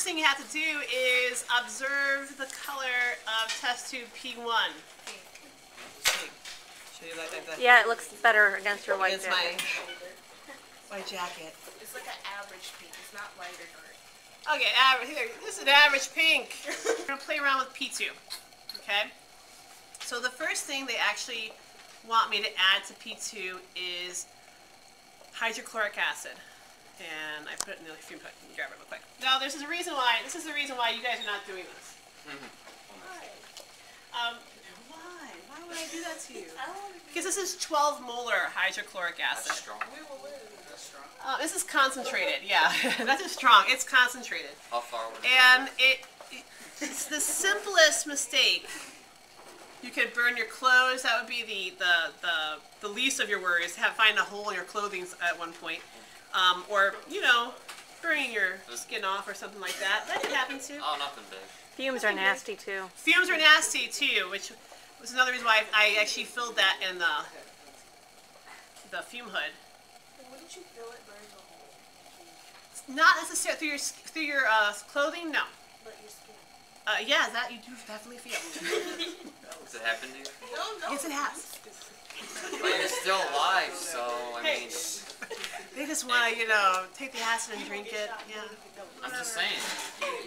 First thing you have to do is observe the color of test tube P1. Yeah, it looks better against your white jacket. My white jacket. It's like an average pink. It's not light or dark. Okay, average. Here, this is an average pink. We're gonna play around with P2. Okay. So the first thing they actually want me to add to P2 is hydrochloric acid. And I put it in the fume hood. Let me grab it real quick. Now, this is the reason why you guys are not doing this. Why? Why would I do that to you? Because this is 12 molar hydrochloric acid. That's strong. This is concentrated. Yeah, that's just strong. It's concentrated. How far would it And it's the simplest mistake. You could burn your clothes. That would be the least of your worries. Find a hole in your clothing at one point. Or, you know, burning your skin off or something like that. That could happen too. Oh, nothing big. Fumes are nasty too. Fumes are nasty too, which was another reason why I actually filled that in the fume hood. Wouldn't you feel it burn the hole? Not necessarily through your clothing, no. But your skin. Yeah, that you do definitely feel. Does it happen to you? No. Yes, it has. But you're still alive, so I mean. They just want to, you know, take the acid and drink it. Yeah. I'm just saying.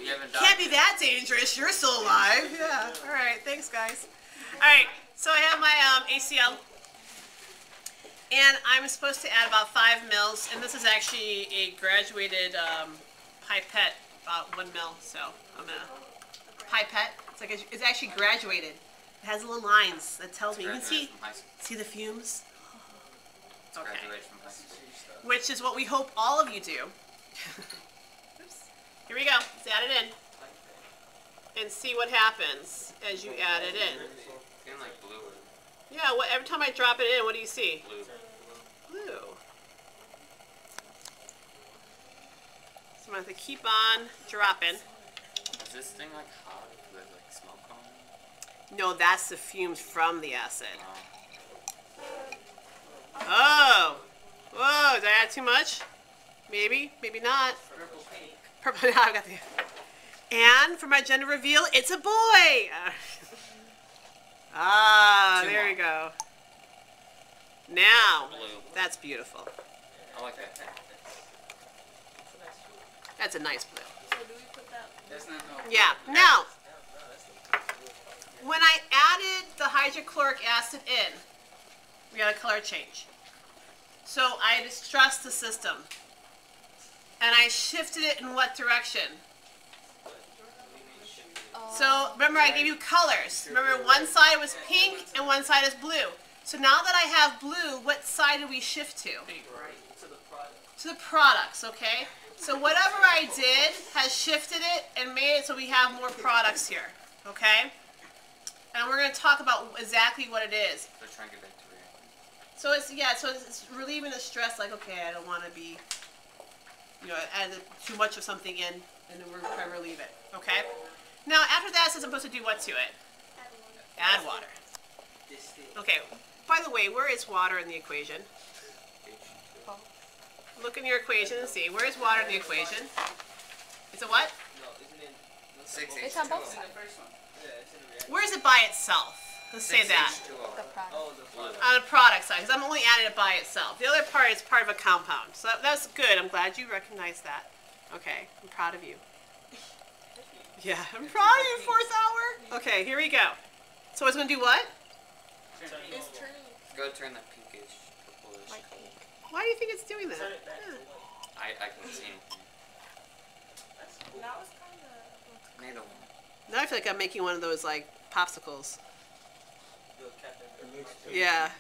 You haven't died. Can't be that dangerous. You're still alive. Yeah. All right. Thanks, guys. All right. So I have my ACL, and I'm supposed to add about 5 mils, and this is actually a graduated pipette, about 1 mil. So I'm gonna pipette. It's actually graduated. It has little lines that tells me. You can see the fumes. Okay. Which is what we hope all of you do. Oops. Here we go. Let's add it in. And see what happens as you add it in. Feeling like blue. Yeah, every time I drop it in, what do you see? Blue. Blue. So I'm going to have to keep on dropping. Is this thing like hot with like smoke on it? No, that's the fumes from the acid. Oh. Oh! Whoa, did I add too much? Maybe, maybe not. Purple pink. Purple, now I've got the... And for my gender reveal, it's a boy! There we go. Now, Blue. that's beautiful. I like that. That's a nice blue. So do we put that? That's not no. Yeah, now, when I added the hydrochloric acid in, we got a color change. So I distressed the system, and I shifted it in what direction? So remember I gave you colors. Remember one side was pink and one side is blue. So now that I have blue, what side do we shift to? To the products, okay? So whatever I did has shifted it and made it so we have more products here, okay? And we're going to talk about exactly what it is. They're trying to get back to reality. So it's relieving the stress, like, okay, I don't want to be, you know, add too much of something in, and then we're trying to relieve it, okay? Now, after that, it says I'm supposed to do what to it? Add water. Okay, by the way, where is water in the equation? Look in your equation and see. Where is water in the equation? It's a what? It's on both sides. Where is it by itself? Let's say that. The product. On the product side, because I'm only adding it by itself. The other part is part of a compound. So that's good. I'm glad you recognize that. Okay, I'm proud of you. Yeah, I'm proud of you, 4th hour. Okay, here we go. So it's going to do what? It's turning. Go turn that pinkish, purplish. Why do you think it's doing that? I can see anything. Now it's kind of. Made a one. Now I feel like I'm making one of those, like, popsicles. Yeah.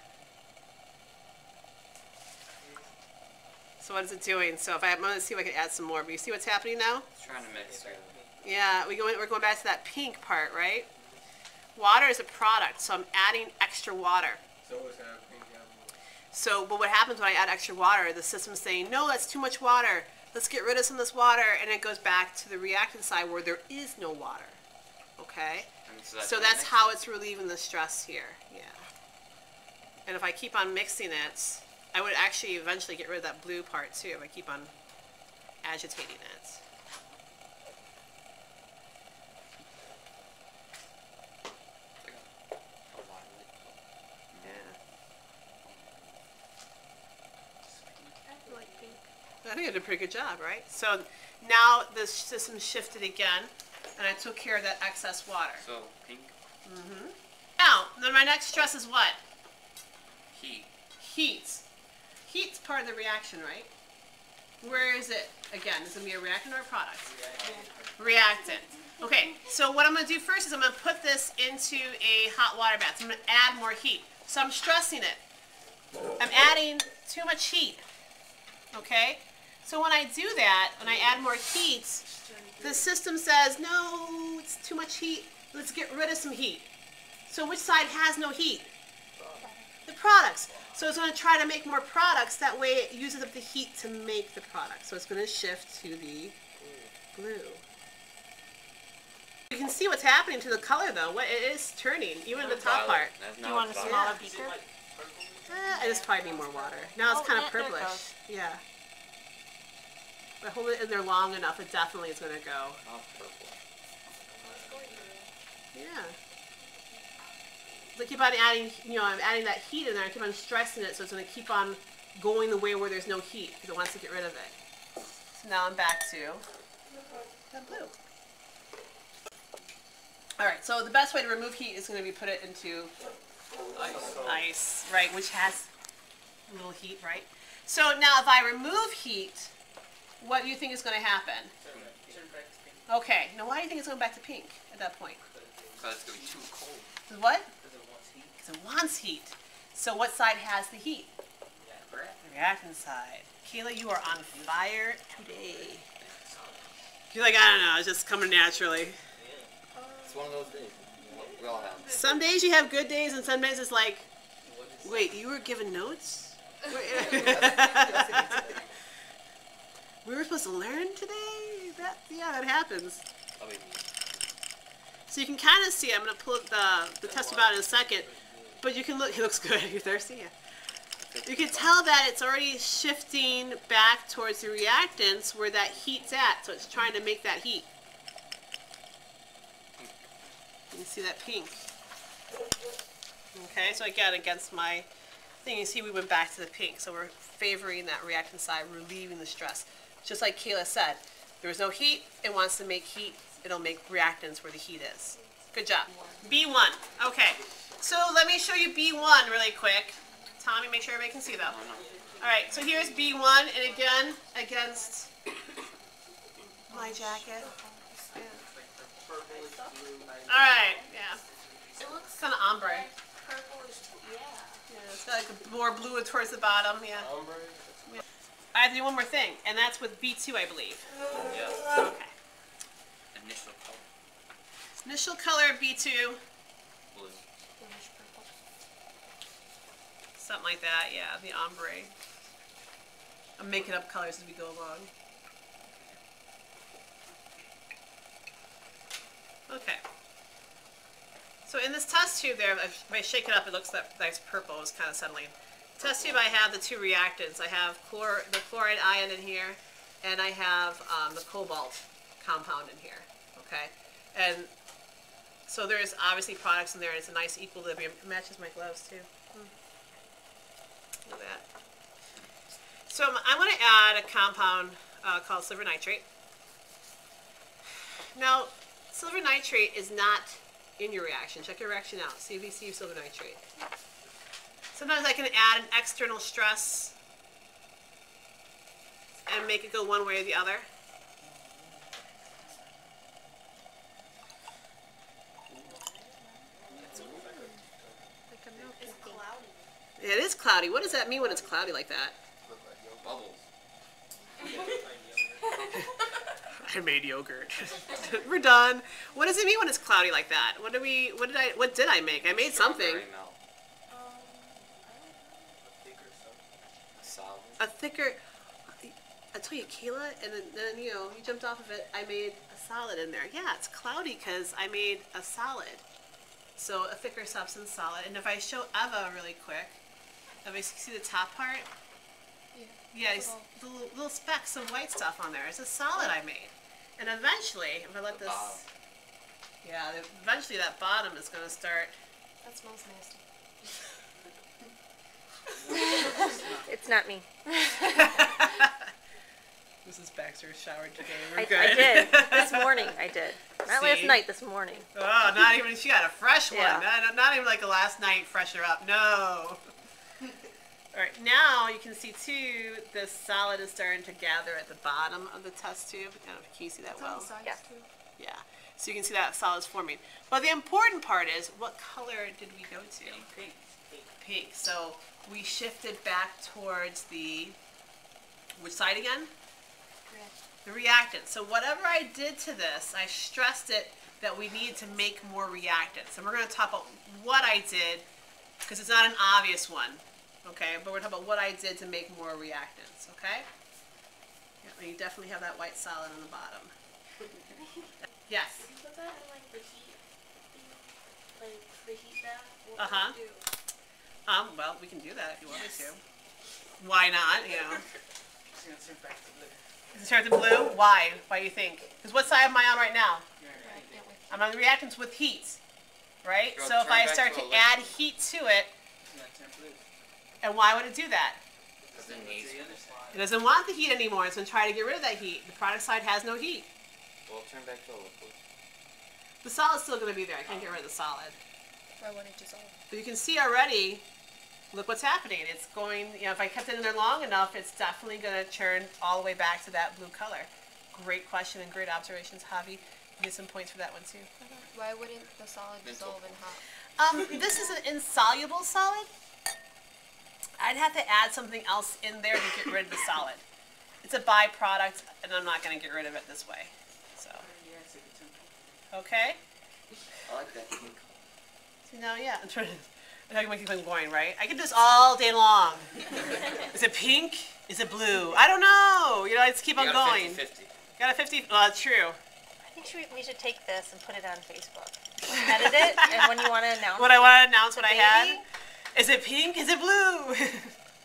So what is it doing? So if I'm going to see if I can add some more. But you see what's happening now? It's trying to mix together. Yeah, we're going back to that pink part, right? Water is a product, so I'm adding extra water. But what happens when I add extra water, the system's saying, no, that's too much water. Let's get rid of some of this water, and it goes back to the reactant side where there is no water. Okay? So that's how it's relieving the stress here. Yeah. And if I keep on mixing it, I would actually eventually get rid of that blue part too if I keep on agitating it. I think I did a pretty good job, right? So now the system shifted again, and I took care of that excess water. So, pink? Mm-hmm. Now, then my next stress is what? Heat. Heat. Heat's part of the reaction, right? Where is it? Again, is it going to be a reactant or a product? Reactant. Okay, so what I'm going to do first is I'm going to put this into a hot water bath. I'm going to add more heat. So I'm stressing it. I'm adding too much heat. Okay? So when I do that, when I add more heat, the system says, no, it's too much heat. Let's get rid of some heat. So which side has no heat? The products. So it's going to try to make more products. That way it uses up the heat to make the product. So it's going to shift to the blue. You can see what's happening to the color though. What it is turning, even the top part. Do you want a smaller beaker? I just probably need more water. Now it's kind of purplish. Yeah. But hold it in there long enough, it definitely is going to go. Not purple. Yeah. So I keep on adding, I'm adding that heat in there. I keep on stressing it, so it's going to keep on going the way where there's no heat because it wants to get rid of it. So now I'm back to the blue. All right. So the best way to remove heat is going to be put it into ice, right? Which has a little heat, right? So now if I remove heat, what do you think is going to happen? Okay. Now why do you think it's going back to pink at that point? Because it's going to be too cold. What? Because it wants heat. So what side has the heat? The reactant side. Kayla, you are on fire today. You're like, I don't know, it's just coming naturally. It's one of those days. We all have. Some days you have good days and some days it's like, wait, you were given notes? We were supposed to learn today? Yeah, that happens. I mean, so you can kind of see, I'm going to pull up the test tube out in a second, but you can look, it looks good. You're thirsty? Yeah. You can tell that it's already shifting back towards the reactants where that heat's at, so it's trying to make that heat. You can see that pink. Okay, so again, against my thing, you see we went back to the pink, so we're favoring that reactant side, relieving the stress. Just like Kayla said, there was no heat, it wants to make heat, it'll make reactants where the heat is. Good job. B1. Okay, so let me show you B1 really quick. Tommy, make sure everybody can see though. Alright, so here's B1, and again, against my jacket. Yeah. Alright, yeah. It looks kind of ombre. like purplish. Yeah. Yeah, it's got like more blue towards the bottom, yeah. Yeah. I have to do one more thing, and that's with B2, I believe. yeah. Okay. Initial color. Initial color of B2, Blue. something like that, yeah, the ombre. I'm making up colors as we go along. Okay. So in this test tube there, if I shake it up, it looks like nice purple. It's kind of settling. Test tube, I have the two reactants. I have the chloride ion in here, and I have the cobalt compound in here. Okay, and so there's obviously products in there. And it's a nice equilibrium. It matches my gloves too. Look at that. So I want to add a compound called silver nitrate. Now, silver nitrate is not in your reaction. Check your reaction out. See if you see silver nitrate. Sometimes I can add an external stress and make it go one way or the other. It's cloudy. It is cloudy. What does that mean when it's cloudy like that? Bubbles. I made yogurt. We're done. What does it mean when it's cloudy like that? What did I make? I made something. Strawberry milk. Solid. A thicker, I told you, Kayla, and then you jumped off of it. I made a solid in there. Yeah, it's cloudy because I made a solid. So a thicker substance solid. And if I show Eva really quick, if I see the top part, yeah, these little specks of white stuff on there. It's a solid I made. And eventually, if I let this, yeah, eventually that bottom is going to start. That smells nasty. It's not me. Mrs. Baxter showered today. We're I good. did. This morning I did. Not last See? night, this morning. Oh, not even, she got a fresh one. Yeah. Not even like a last night fresher up. No. Alright, now you can see too, the solid is starting to gather at the bottom of the test tube. I don't know if you can see that well. Yeah. Yeah. So you can see that solid is forming. But the important part is, what color did we go to? Pink. Pink. So we shifted back towards the, which side again? The reactant. So whatever I did to this, I stressed it that we need to make more reactants. And we're going to talk about what I did, because it's not an obvious one. Okay, but we're going to talk about what I did to make more reactants. Okay? Yeah, you definitely have that white solid on the bottom. Yes? Can you put that in like the heat thing? Like the heat bath? What Uh-huh. would you do? Well, we can do that if you want me to. Why not, you know? She's gonna turn back to blue. Is it starting to blue? Why? Why do you think? Because what side am I on right now? You're I right. can't wait. I'm on the reactants with heat, right? Girl, So if turn I back start to to a add liquid. heat to it, She's gonna turn blue. and why would it do that? Because it needs the other side. It doesn't want the heat anymore. It's going to try to get rid of that heat. The product side has no heat. Well, turn back to a liquid. The solid's still going to be there. I can't get rid of the solid. Why wouldn't it dissolve? But you can see already, look what's happening. It's going, you know, if I kept it in there long enough, it's definitely going to turn all the way back to that blue color. Great question and great observations, Javi. You get some points for that one too. Why wouldn't the solid dissolve in hot? This is an insoluble solid. I'd have to add something else in there to get rid of the solid. It's a byproduct, and I'm not going to get rid of it this way. So, okay. I like that pink. So now, yeah, I'm trying to. I can keep on going, right? I can do this all day long. Is it pink? Is it blue? I don't know. You know, let's keep on going. 50-50. Got a 50. Well, that's true. I think we should take this and put it on Facebook. Edit it, and when you want to announce What I want to announce what I baby? had. Is it pink? Is it blue?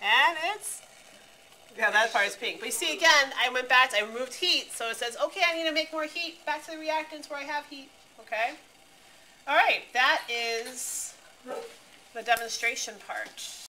And it's. Yeah, that part is pink. But you see, again, I went back, I removed heat, so it says, okay, I need to make more heat. Back to the reactants where I have heat. Okay? All right, that is the demonstration part.